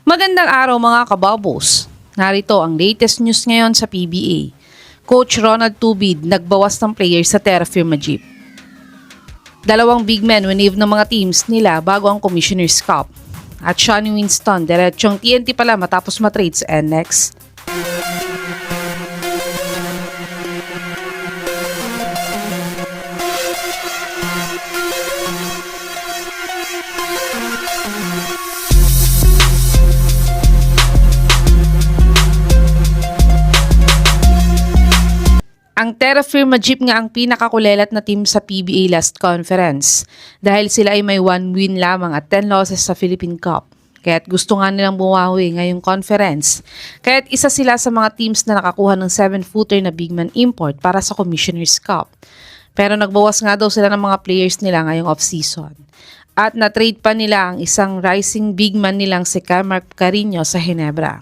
Magandang araw mga kababos. Narito ang latest news ngayon sa PBA. Coach Ronald Tubid nagbawas ng players sa Terrafirma Jeep. Dalawang big men winave ng mga teams nila bago ang Commissioner's Cup. At Shani Winston diretsong TNT pala matapos matrade sa NX. Ang Terrafirma Jeep nga ang pinakakulelat na team sa PBA last conference dahil sila ay may 1 win lamang at 10 losses sa Philippine Cup. Kaya't gusto nga nilang bumawi ngayong conference. Kaya't isa sila sa mga teams na nakakuha ng 7-footer na big man import para sa Commissioner's Cup. Pero nagbawas nga daw sila ng mga players nila ngayong off-season. At na-trade pa nila ang isang rising big man nilang si Mark Carino sa Ginebra.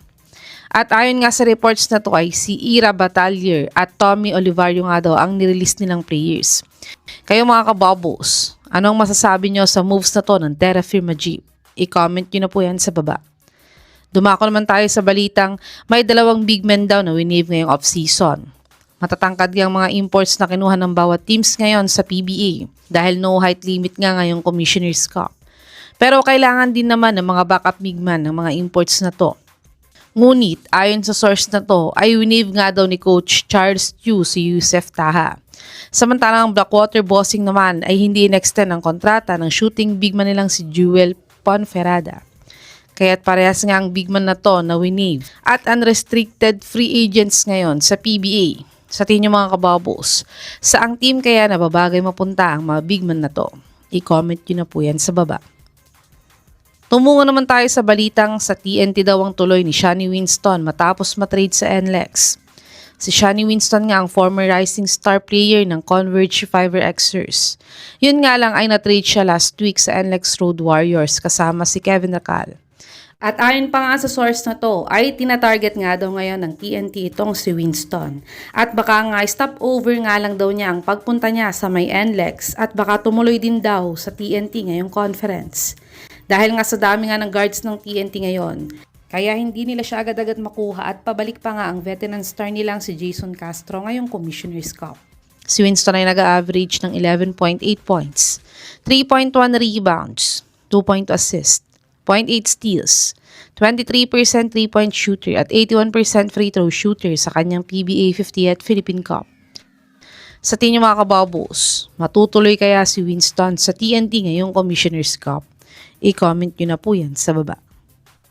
At ayon nga sa reports na to ay si Ira Batallier at Tommy Olivario nga daw ang nirelease nilang players. Kayo mga kababos, anong masasabi nyo sa moves na to ng Terrafirma Jeep? I-comment nyo na po yan sa baba. Dumako naman tayo sa balitang may dalawang big men daw na winave ngayong off-season. Matatangkad yung mga imports na kinuha ng bawat teams ngayon sa PBA dahil no height limit nga ngayong Commissioner's Cup. Pero kailangan din naman ng mga backup big man ng mga imports na to. Ngunit, ayon sa source na to, ay winave nga daw ni Coach Charles Tiu si Yusef Taha. Samantalang ang Blackwater Bossing naman ay hindi in-extend ang kontrata ng shooting big man nilang si Jewel Ponferrada. Kaya't parehas nga ang big man na to na winave at unrestricted free agents ngayon sa PBA. Sa tingin nyo mga kababos, saang team kaya nababagay mapunta ang mga big man na to? I-comment nyo na po yan sa baba. Tumungo naman tayo sa balitang sa TNT daw ang tuloy ni Shani Winston matapos matrade sa NLEX. Si Shani Winston nga ang former rising star player ng Converge Fiverr Xers. Yun nga lang ay natrade siya last week sa NLEX Road Warriors kasama si Kevin Racal. At ayon pa nga sa source na to ay tinatarget nga daw ngayon ng TNT itong si Winston. At baka nga stopover nga lang daw niya ang pagpunta niya sa may NLEX at baka tumuloy din daw sa TNT ngayong conference. Dahil nga sa dami nga ng guards ng TNT ngayon, kaya hindi nila siya agad-agad makuha at pabalik pa nga ang veteran star nilang si Jason Castro ngayong Commissioner's Cup. Si Winston ay nag-average ng 11.8 points, 3.1 rebounds, 2.2 assists, 0.8 steals, 23% 3-point shooter at 81% free throw shooter sa kanyang PBA 50th Philippine Cup. Sa tingin mga kababos, matutuloy kaya si Winston sa TNT ngayong Commissioner's Cup? I-comment nyo na po yan sa baba.